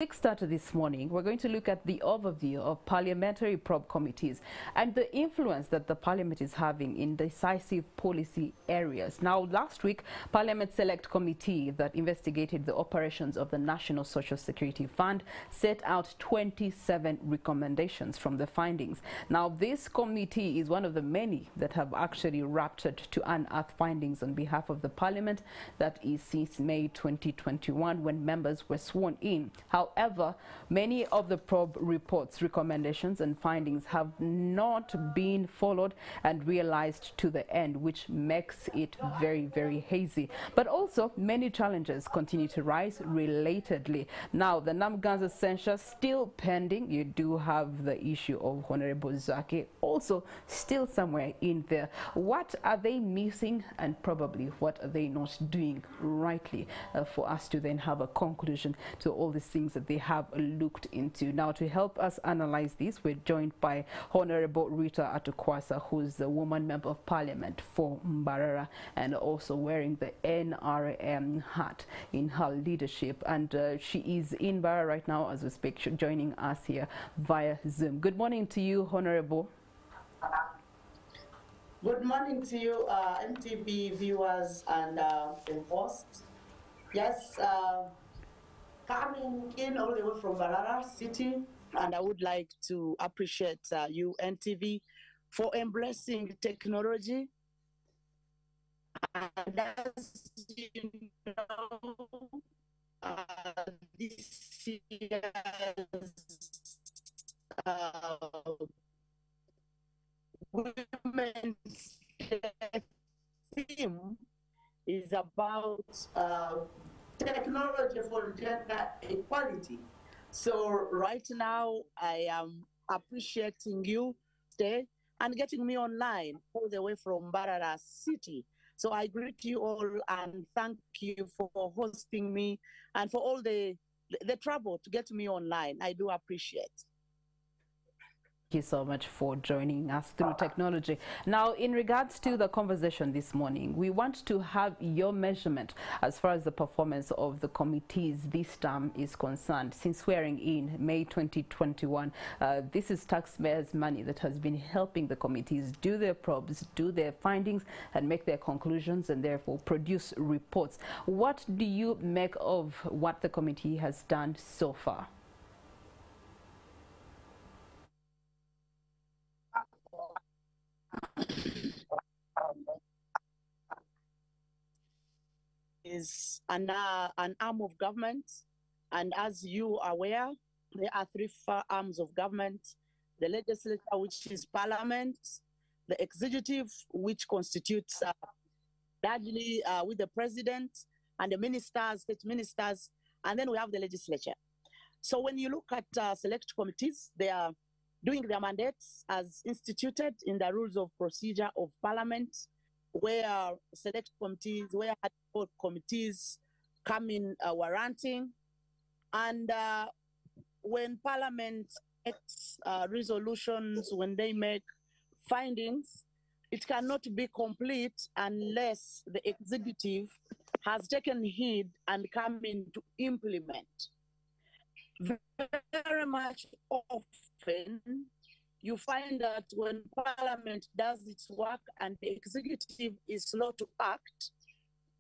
Quick start this morning, we're going to look at the overview of parliamentary probe committees and the influence that the parliament is having in decisive policy areas. Now, last week, Parliament Select Committee that investigated the operations of the National Social Security Fund set out 27 recommendations from the findings. Now, this committee is one of the many that have actually raptured to unearth findings on behalf of the parliament. That is since May 2021 when members were sworn in. However, many of the probe reports, recommendations and findings have not been followed and realized to the end, which makes it very, very hazy. But also, many challenges continue to rise relatedly. Now, the Namganza censure still pending. You do have the issue of Honorable Zake also still somewhere in there. What are they missing, and probably what are they not doing rightly for us to then have a conclusion to all these things that they have looked into? Now, to help us analyze this, we're joined by Honorable Rita Atukwasa, who's the woman member of parliament for Mbarara and also wearing the NRM hat in her leadership. And she is in Mbarara right now as we speak, joining us here via Zoom. Good morning to you, Honorable. Good morning to you, MTV viewers and hosts. Yes, coming in all the way from Mbarara City, and I would like to appreciate you, NTV, for embracing technology. And as you know, this year's Women's theme is about technology for gender equality. So right now, I am appreciating you today and getting me online all the way from Mbarara City. So I greet you all and thank you for hosting me and for all the trouble to get me online. I do appreciate. Thank you so much for joining us through technology. Now, in regards to the conversation this morning, we want to have your measurement as far as the performance of the committees this term is concerned. Since swearing in May 2021, this is taxpayers' money that has been helping the committees do their probes, do their findings, and make their conclusions, and therefore produce reports. What do you make of what the committee has done so far? Is an arm of government, and as you are aware, there are three arms of government: the legislature, which is parliament; the executive, which constitutes largely with the president and the ministers, state ministers, and then we have the legislature. So when you look at select committees, they are doing their mandates as instituted in the rules of procedure of parliament, where select committees, where committees come in warranting. And when parliament makes resolutions, when they make findings, it cannot be complete unless the executive has taken heed and come in to implement. Very much often, you find that when parliament does its work and the executive is slow to act,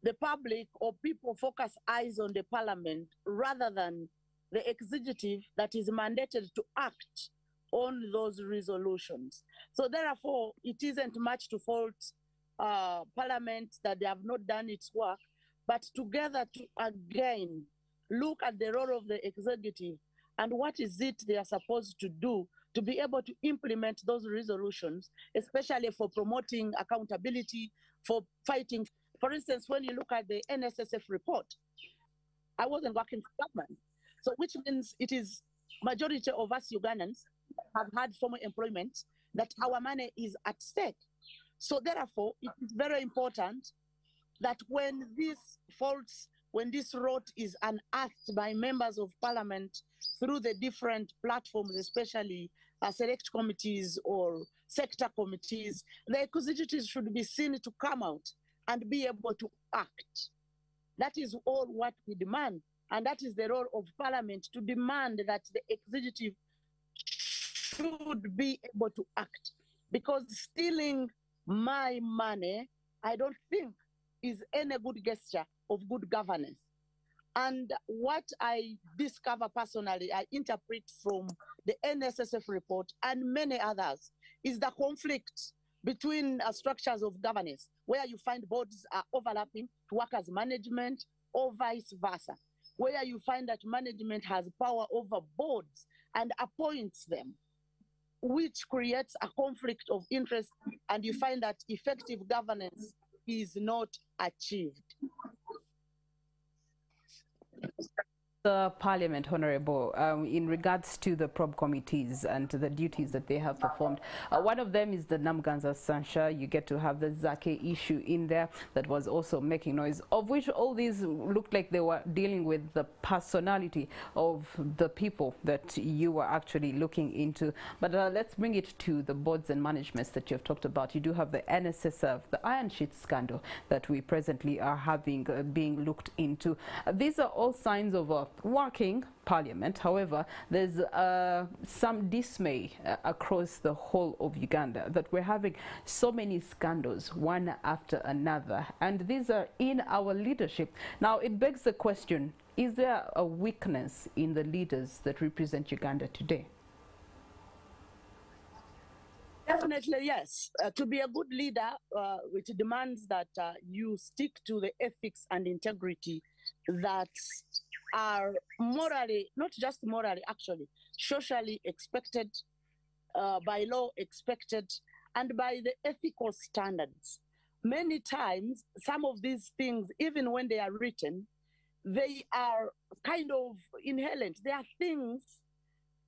the public or people focus eyes on the parliament rather than the executive that is mandated to act on those resolutions. So therefore, it isn't much to fault parliament that they have not done its work, but together to again look at the role of the executive and what is it they are supposed to do to be able to implement those resolutions, especially for promoting accountability, for fighting. For instance, when you look at the NSSF report, I wasn't working for government, so which means it is majority of us Ugandans have had formal employment, that our money is at stake. So therefore, it is very important that when these faults, when this rot is unearthed by members of parliament through the different platforms, especially select committees or sector committees, the executives should be seen to come out and be able to act. That is all what we demand. And that is the role of Parliament, to demand that the executive should be able to act. Because stealing my money, I don't think is any good gesture of good governance. And what I discover personally, I interpret from the NSSF report and many others, is the conflict between structures of governance, where you find boards are overlapping to work as management, or vice versa, where you find that management has power over boards and appoints them, which creates a conflict of interest, and you find that effective governance is not achieved. The Parliament, Honorable, in regards to the probe committees and to the duties that they have performed. One of them is the Namganza Sansha. You get to have the Zake issue in there that was also making noise, of which all these looked like they were dealing with the personality of the people that you were actually looking into. But let's bring it to the boards and managements that you've talked about. You do have the NSSF, the Iron Sheet scandal that we presently are having being looked into. These are all signs of a working Parliament. However, there's some dismay across the whole of Uganda that we're having so many scandals, one after another, and these are in our leadership. Now, it begs the question, is there a weakness in the leaders that represent Uganda today? Definitely, yes. To be a good leader, which demands that you stick to the ethics and integrity that are morally, not just morally, actually, socially expected, by law expected, and by the ethical standards. Many times, some of these things, even when they are written, they are kind of inherent. They are things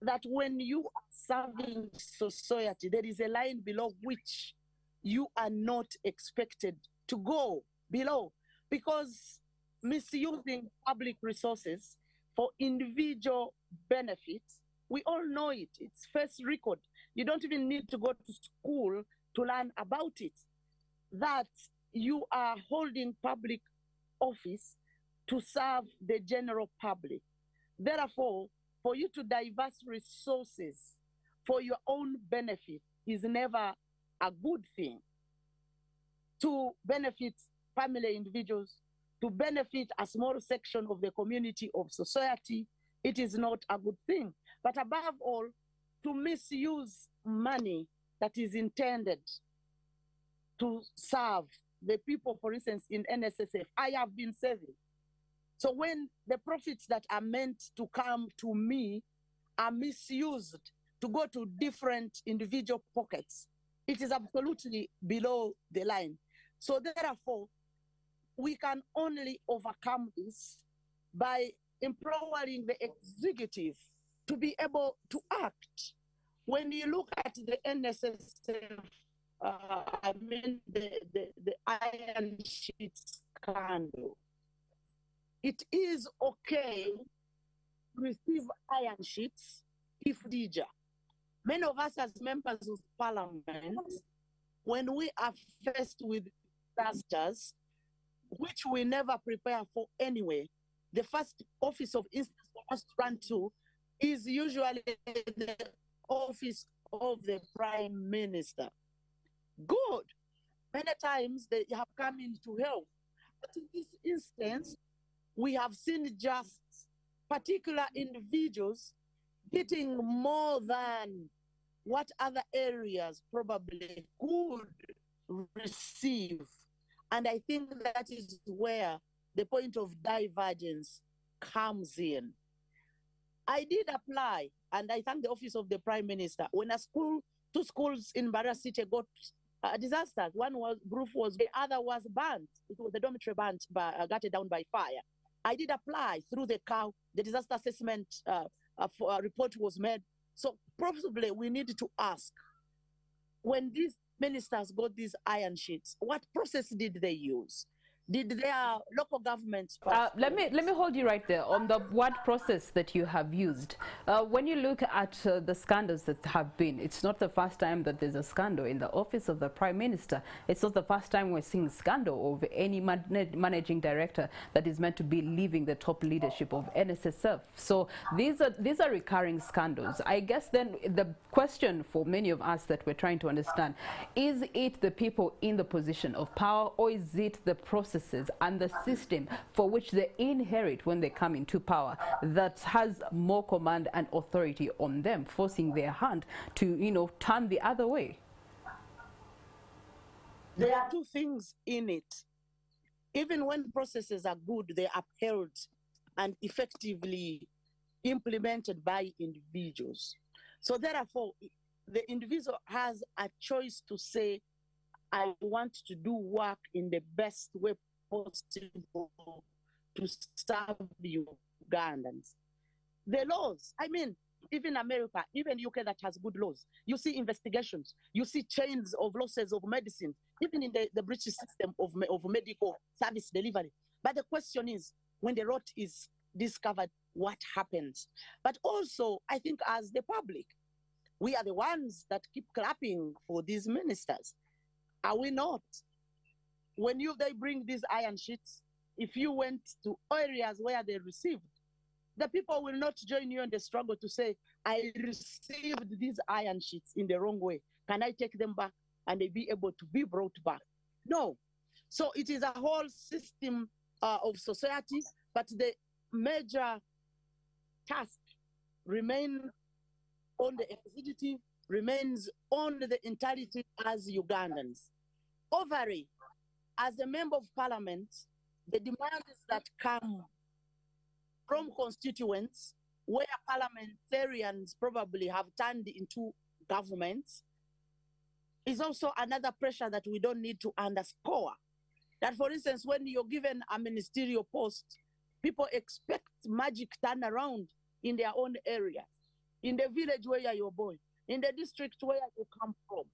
that when you are serving society, there is a line below which you are not expected to go below, because misusing public resources for individual benefits, we all know it. It's first record. You don't even need to go to school to learn about it, that you are holding public office to serve the general public. Therefore, for you to diverse resources for your own benefit is never a good thing. To benefit family individuals, to benefit a small section of the community of society, it is not a good thing. But above all, to misuse money that is intended to serve the people, for instance, in NSSF, I have been saving. So when the profits that are meant to come to me are misused to go to different individual pockets, it is absolutely below the line. So therefore, we can only overcome this by empowering the executive to be able to act. When you look at the NSSF, the Iron Sheet scandal, it is okay to receive iron sheets if DJ. Many of us as members of Parliament, when we are faced with disasters, which we never prepare for anyway, the first office of instance for us to run to is usually the office of the Prime Minister. Good. Many times they have come in to help. But in this instance, we have seen just particular individuals getting more than what other areas probably could receive. And I think that is where the point of divergence comes in. I did apply, and I thank the office of the Prime Minister. When two schools in Barra City got disasters, one roof was, the other was burnt. It was the dormitory burnt, gutted down by fire. I did apply through the COW. The disaster assessment report was made. So possibly we need to ask, when these ministers got these iron sheets, what process did they use? Did their local governments let me hold you right there on the word process that you have used. When you look at the scandals that have been, it's not the first time that there's a scandal in the office of the Prime Minister. It's not the first time we're seeing scandal of any managing director that is meant to be leaving the top leadership of NSSF. So these are recurring scandals. I guess then the question for many of us that we're trying to understand, is it the people in the position of power, or is it the processes and the system for which they inherit when they come into power that has more command and authority on them, forcing their hand to, you know, turn the other way? There are two things in it. Even when processes are good, they are upheld and effectively implemented by individuals. So therefore, the individual has a choice to say, I want to do work in the best way possible to serve Ugandans. The laws, I mean, even America, even UK that has good laws, you see investigations, you see chains of losses of medicine, even in the British system of medical service delivery. But the question is, when the rot is discovered, what happens? But also, I think as the public, we are the ones that keep clapping for these ministers. Are we not? When they bring these iron sheets, if you went to areas where they received, the people will not join you in the struggle to say, I received these iron sheets in the wrong way. Can I take them back and they be able to be brought back? No. So it is a whole system of society, but the major task remains on the executive, remains on the entirety as Ugandans. Ovary, as a member of parliament, the demands that come from constituents where parliamentarians probably have turned into governments is also another pressure that we don't need to underscore. That, for instance, when you're given a ministerial post, people expect magic turnaround in their own areas, in the village where you're born, in the district where you come from.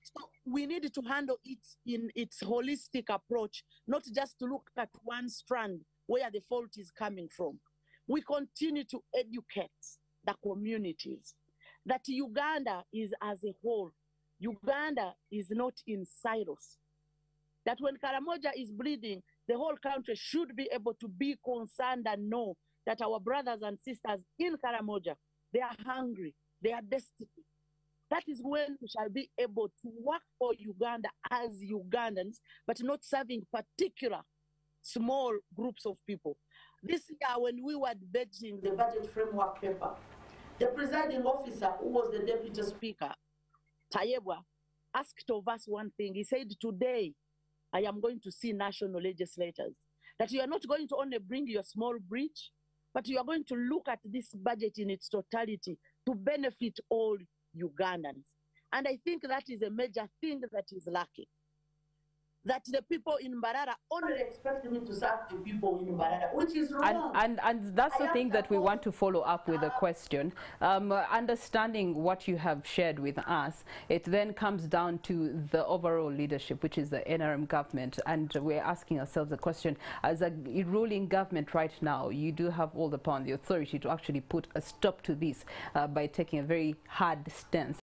So we need to handle it in its holistic approach, not just to look at one strand where the fault is coming from. We continue to educate the communities that Uganda is as a whole. Uganda is not in silos. That when Karamoja is bleeding, the whole country should be able to be concerned and know that our brothers and sisters in Karamoja, they are hungry, they are destitute. That is when we shall be able to work for Uganda as Ugandans, but not serving particular small groups of people. This year, when we were debating the budget framework paper, the presiding officer, who was the deputy speaker, Tayebwa, asked of us one thing. He said, today, I am going to see national legislators, that you are not going to only bring your small breach, but you are going to look at this budget in its totality to benefit all Ugandans. And I think that is a major thing that is lacking. That the people in Mbarara only expect me to serve the people in Mbarara, which is wrong. And that's the thing that we want to follow up with a question. Understanding what you have shared with us, it then comes down to the overall leadership, which is the NRM government. And we're asking ourselves the question, as a ruling government right now, you do have all the power and the authority to actually put a stop to this by taking a very hard stance